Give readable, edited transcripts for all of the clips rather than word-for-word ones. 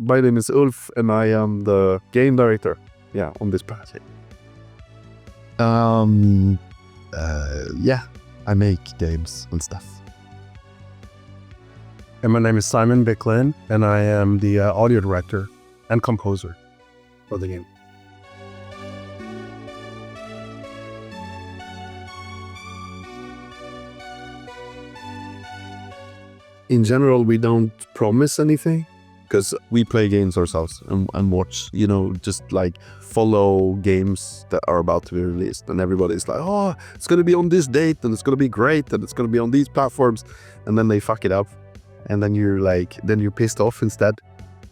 my name is Ulf, and I am the game director. Yeah, on this project. Yeah, I make games and stuff. And my name is Simon Bicklin, and I am the audio director and composer for the game. In general, we don't promise anything. Because we play games ourselves and watch, just like follow games that are about to be released. And everybody's like, oh, it's going to be on this date and it's going to be great and it's going to be on these platforms. And then they fuck it up. And then you're pissed off instead.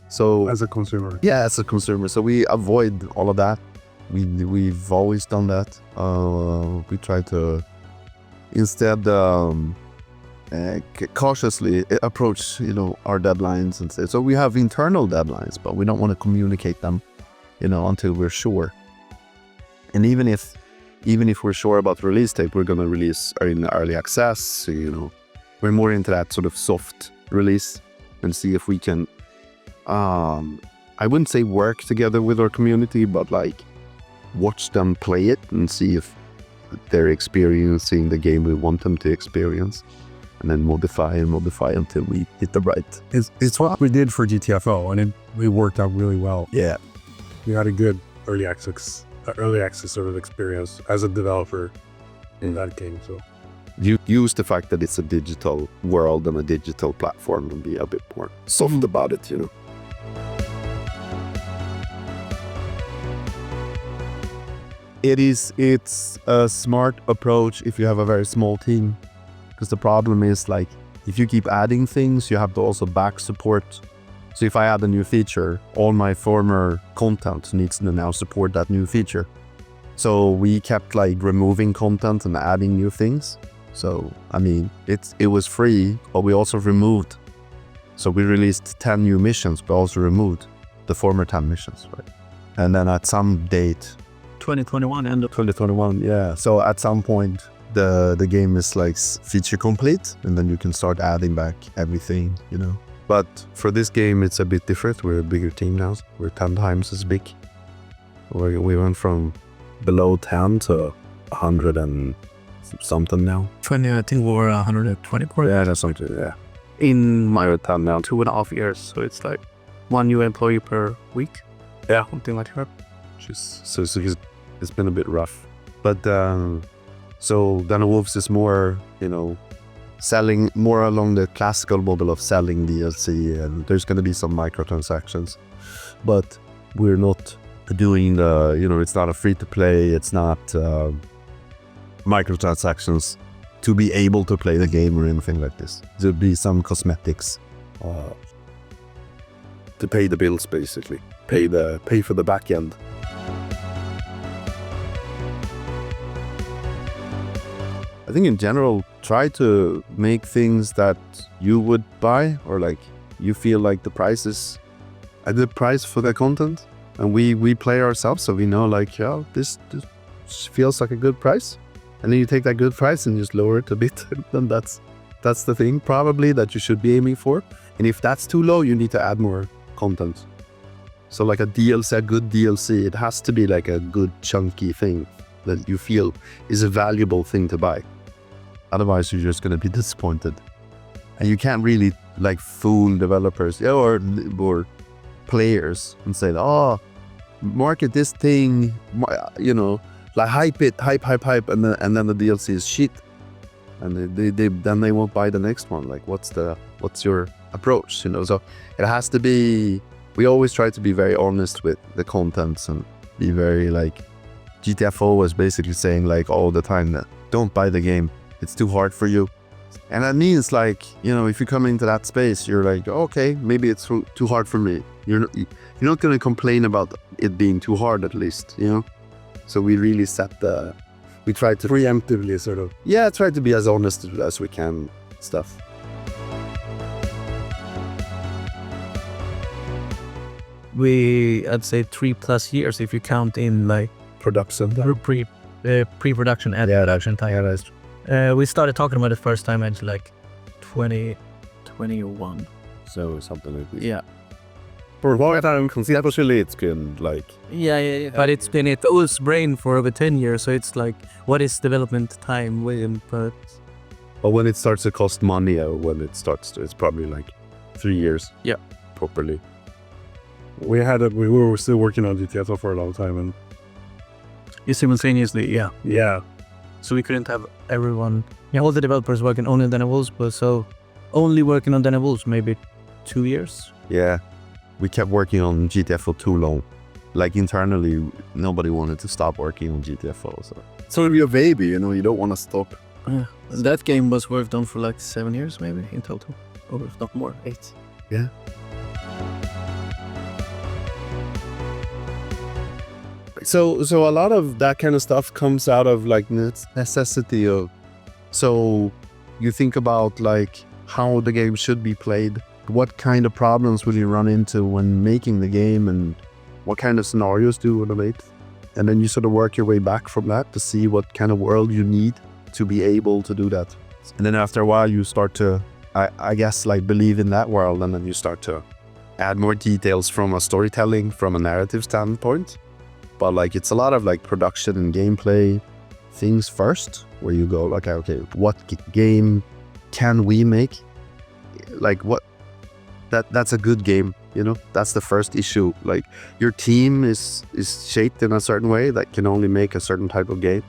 So As a consumer. yeah, as a consumer. So we avoid all of that. We've always done that. We try to instead cautiously approach our deadlines and say, so we have internal deadlines, but we don't want to communicate them until we're sure. And even if we're sure about the release date, we're going to release in early access, so, we're more into that sort of soft release and see if we can I wouldn't say work together with our community, but like watch them play it and see if they're experiencing the game we want them to experience. And then modify until we hit the right. It's what we did for GTFO, and it worked out really well. Yeah. We had a good early access sort of experience as a developer in that game. So You use the fact that it's a digital world and a digital platform and be a bit more soft about it, It's a smart approach if you have a very small team. Because the problem is, like, if you keep adding things, you have to also back support. So if I add a new feature, all my former content needs to now support that new feature. So we kept like removing content and adding new things. So, I mean, it was free, but we also removed. So we released 10 new missions, but also removed the former 10 missions, right? And then at some date... 2021, end of 2021, yeah. So at some point, the game is like feature complete, and then you can start adding back everything, But for this game, it's a bit different. We're a bigger team now. We're 10 times as big. We went from below 10 to 100 and something now. 20, I think we were 120. Yeah, that's something, yeah. In my time now, 2.5 years. So it's like 1 new employee per week. Yeah. Something like that. So it's been a bit rough. But so Dana Wolves is more, selling more along the classical model of selling DLC, and there's going to be some microtransactions. But we're not doing it's not a free-to-play, it's not microtransactions to be able to play the game or anything like this. There'll be some cosmetics. To pay the bills, basically. Pay for the back end. I think in general, try to make things that you would buy, or like you feel like the price is a good price for the content. And we play ourselves, so we know like, yeah, this feels like a good price. And then you take that good price and just lower it a bit. Then that's the thing probably that you should be aiming for. And if that's too low, you need to add more content. So like a DLC, a good DLC, it has to be like a good chunky thing that you feel is a valuable thing to buy. Otherwise, you're just going to be disappointed. And you can't really like fool developers or players and say, oh, market this thing, like hype it, hype, and then the DLC is shit. And they won't buy the next one. Like, what's your approach? So it has to be, we always try to be very honest with the contents and be very like, GTFO was basically saying like all the time that don't buy the game. It's too hard for you. And that means like, if you come into that space, you're like, okay, maybe it's too hard for me. You're not going to complain about it being too hard, at least, So we really we try to preemptively sort of. Yeah, try to be as honest as we can, stuff. I'd say 3+ years if you count in like Production. pre-production and production time. We started talking about it first time in like 2021. So something like this. Yeah. For a long time, conceptually, it's been like Yeah. But it's been in O's brain for over 10 years, so it's like, what is development time with him? But but when it starts to cost money, or when it starts to, it's probably like 3 years. Yeah. Properly. We were still working on GTFO for a long time, and simultaneously, yeah. yeah, So we couldn't have everyone, all the developers working only on Daniel Wolves, but so only working on Daniel Wolves maybe 2 years. Yeah. We kept working on GTFO too long. Like internally, nobody wanted to stop working on GTFO. So it'll be a baby, you know, you don't want to stop. That game was worked on for like 7 years maybe in total, or if not more, 8. Yeah. So a lot of that kind of stuff comes out of like necessity of, so you think about like how the game should be played, what kind of problems will you run into when making the game, and what kind of scenarios do you want to make, and then you sort of work your way back from that to see what kind of world you need to be able to do that. And then after a while you start to, I guess, like believe in that world, and then you start to add more details from a storytelling, from a narrative standpoint. But like it's a lot of like production and gameplay things first, where you go like, okay, what game can we make? Like what, that's a good game, you know? That's the first issue. Like your team is shaped in a certain way that can only make a certain type of game.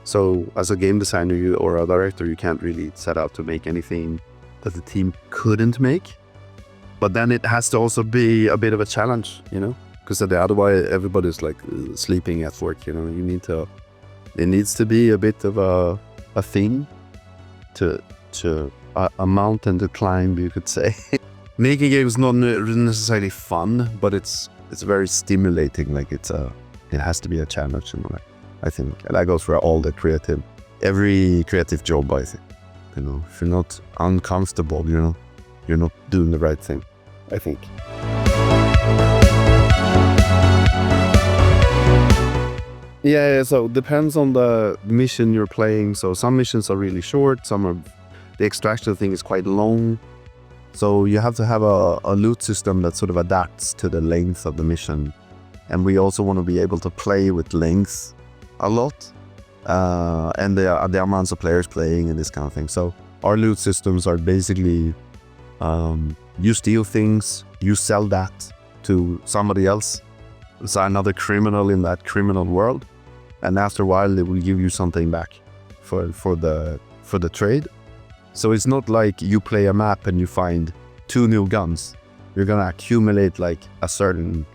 So as a game designer or a director, you can't really set out to make anything that the team couldn't make. But then it has to also be a bit of a challenge, you know? Because otherwise everybody's like sleeping at work, you know? It needs to be a bit of a thing a mountain to climb, you could say. Making games is not necessarily fun, but it's very stimulating. Like it has to be a challenge, you know, I think. And that goes for every creative job, I think. You know, if you're not uncomfortable, you know, you're not doing the right thing, I think. Yeah, so it depends on the mission you're playing. So some missions are really short, the extraction thing is quite long. So you have to have a loot system that sort of adapts to the length of the mission. And we also want to be able to play with length a lot. And the amounts of players playing and this kind of thing. So our loot systems are basically, you steal things, you sell that to somebody else. So another criminal in that criminal world. And after a while, they will give you something back for the trade. So it's not like you play a map and you find 2 new guns. You're gonna accumulate like a certain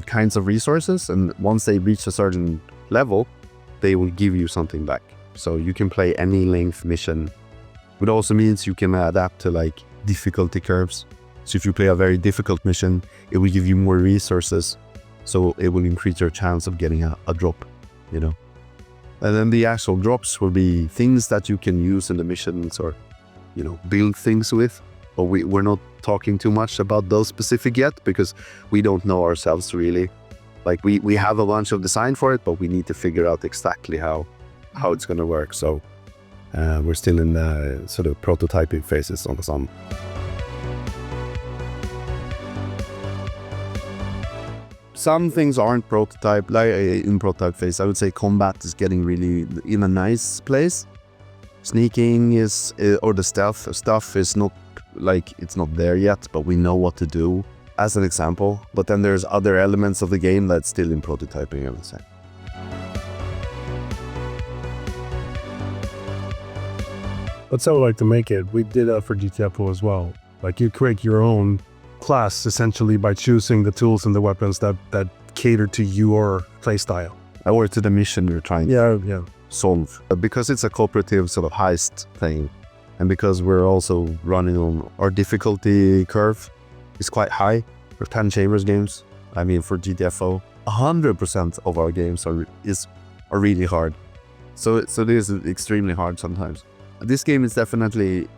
kinds of resources, and once they reach a certain level, they will give you something back. So you can play any length mission. It also means you can adapt to like difficulty curves. So if you play a very difficult mission, it will give you more resources. So it will increase your chance of getting a drop, you know. And then the actual drops will be things that you can use in the missions, or, you know, build things with. But we're not talking too much about those specific yet, because we don't know ourselves really. Like we have a bunch of design for it, but we need to figure out exactly how it's going to work. So we're still in the sort of prototyping phases on some. Some things aren't prototype, like in prototype phase. I would say combat is getting really in a nice place. Sneaking is, or the stealth stuff is not, like, it's not there yet, but we know what to do, as an example. But then there's other elements of the game that's still in prototyping, I would say. That's how we like to make it. We did that for GTFO as well. Like you create your own class essentially by choosing the tools and the weapons that cater to your playstyle. Or to the mission you're trying to solve. Because it's a cooperative sort of heist thing, and because we're also running on our difficulty curve is quite high for 10 Chambers games. I mean, for GTFO, 100% of our games are really hard. So this is extremely hard sometimes. This game is definitely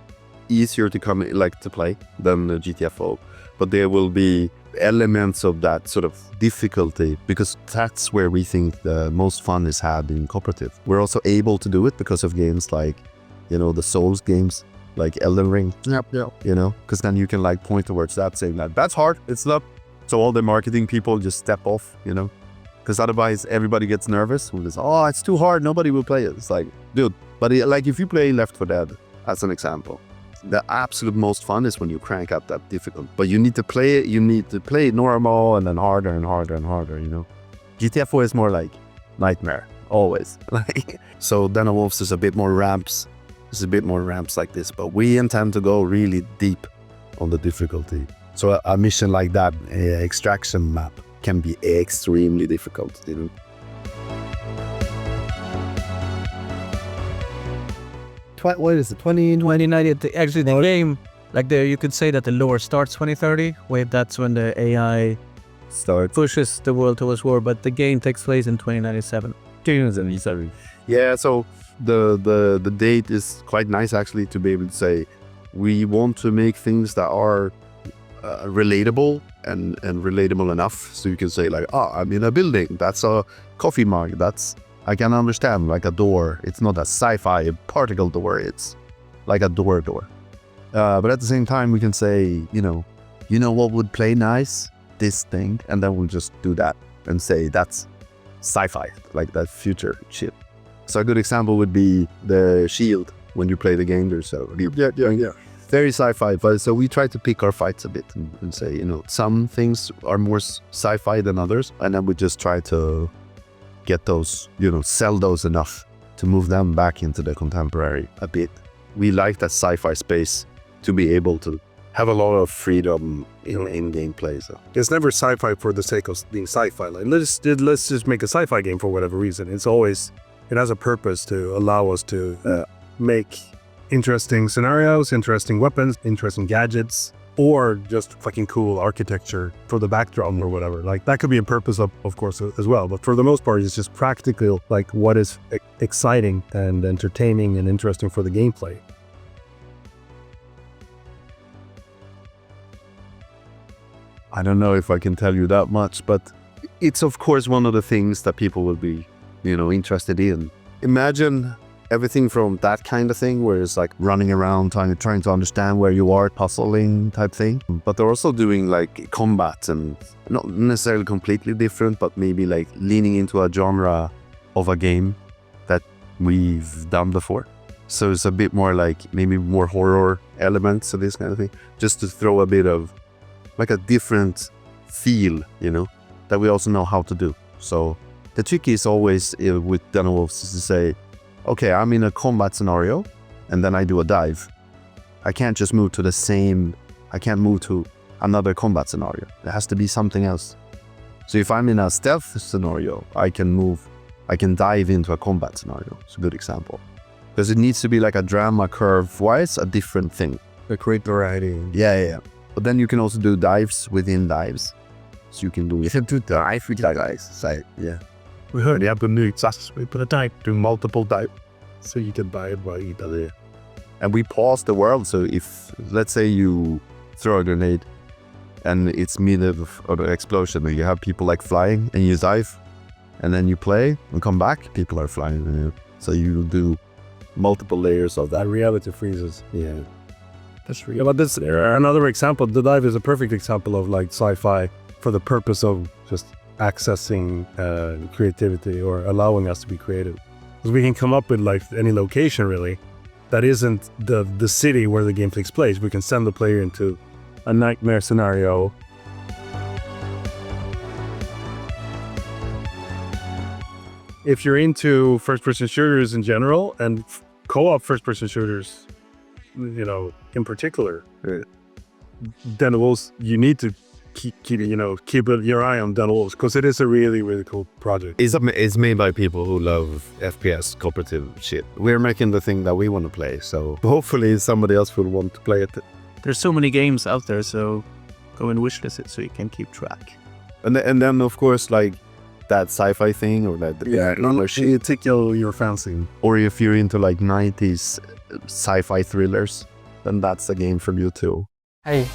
easier to play than the GTFO, but there will be elements of that sort of difficulty, because that's where we think the most fun is had in cooperative. We're also able to do it because of games like, you know, the Souls games, like Elden Ring. Yep. You know, because then you can like point towards that, saying that that's hard, it's not. So all the marketing people just step off, you know, because otherwise everybody gets nervous when it's, oh, it's too hard, nobody will play it. It's like, dude, but like if you play Left 4 Dead as an example, the absolute most fun is when you crank up that difficult. But you need to play it, normal and then harder and harder and harder, you know. GTA 4 is more like nightmare, always. Like, so Den of Wolves is a bit more ramps. There's a bit more ramps like this, but we intend to go really deep on the difficulty. So a mission like that, extraction map, can be extremely difficult, you know. What is it? 2090. Actually, the game, like you could say that the lore starts 2030. Wait, that's when the AI Start. pushes the world towards war. But the game takes place in 2097. 2007. Yeah, so the date is quite nice actually, to be able to say we want to make things that are relatable and relatable enough, so you can say like, oh, I'm in a building, that's a coffee mug, that's, I can understand, like a door. It's not a sci-fi particle door, it's like a door. But at the same time we can say, you know what would play nice? This thing, and then we'll just do that and say that's sci-fi, like that future shit. So a good example would be the shield when you play the game there. So yeah. Very sci-fi, but so we try to pick our fights a bit and say, you know, some things are more sci-fi than others, and then we just try to get those, you know, sell those enough to move them back into the contemporary a bit. We like that sci-fi space to be able to have a lot of freedom in gameplay. So It's never sci-fi for the sake of being sci-fi. Like let's just make a sci-fi game for whatever reason. It has a purpose to allow us to make interesting scenarios, interesting weapons, interesting gadgets, or just fucking cool architecture for the backdrop or whatever. Like that could be a purpose of course as well. But for the most part, it's just practical, like what is exciting and entertaining and interesting for the gameplay. I don't know if I can tell you that much, but it's of course one of the things that people will be, you know, interested in. Imagine everything from that kind of thing, where it's like running around trying to understand where you are, puzzling type thing. But they're also doing like combat, and not necessarily completely different, but maybe like leaning into a genre of a game that we've done before. So it's a bit more like maybe more horror elements of this kind of thing, just to throw a bit of like a different feel, you know, that we also know how to do. So the trick is always with Den of Wolves is to say, okay, I'm in a combat scenario and then I do a dive. I can't just move to I can't move to another combat scenario. There has to be something else. So if I'm in a stealth scenario, I can dive into a combat scenario. It's a good example. Because it needs to be like a drama curve-wise, a different thing. A great variety. Yeah. But then you can also do dives within dives. So you can do dive with guys. So, yeah. We heard you have the new SAS. We put a dive, do multiple dive, so you can buy it while you do it. And we pause the world. So if, let's say you throw a grenade and it's mid of an explosion, and you have people like flying and you dive, and then you play and come back, people are flying. You know? So you do multiple layers of that. Reality freezes. Yeah. That's real. Yeah, but this another example. The dive is a perfect example of like sci-fi for the purpose of just accessing creativity, or allowing us to be creative. Because we can come up with like any location really that isn't the city where the game takes place. We can send the player into a nightmare scenario. If you're into first-person shooters in general and co-op first-person shooters, you know, in particular, Den of Wolves, you need to keep your eye on Den of Wolves, because it is a really, really cool project. It's made by people who love FPS cooperative shit. We're making the thing that we want to play, so hopefully somebody else will want to play it. There's so many games out there, so go and wishlist it so you can keep track. And then of course, like that sci-fi thing, or that Tickle your fancy. or if you're into like 90s sci-fi thrillers, then that's a game for you too. Hey,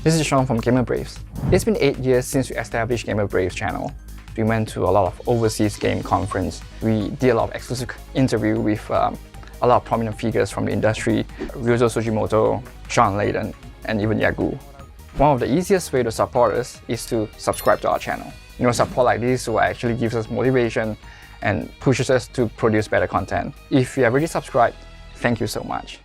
this is Sean from Gamer Braves. It's been 8 years since we established Gamer Braves channel. We went to a lot of overseas game conference. We did a lot of exclusive interview with a lot of prominent figures from the industry, Ryuzo Sujimoto, Sean Layden, and even Yagu. One of the easiest way to support us is to subscribe to our channel. Support like this will actually gives us motivation and pushes us to produce better content. If you have already subscribed, thank you so much.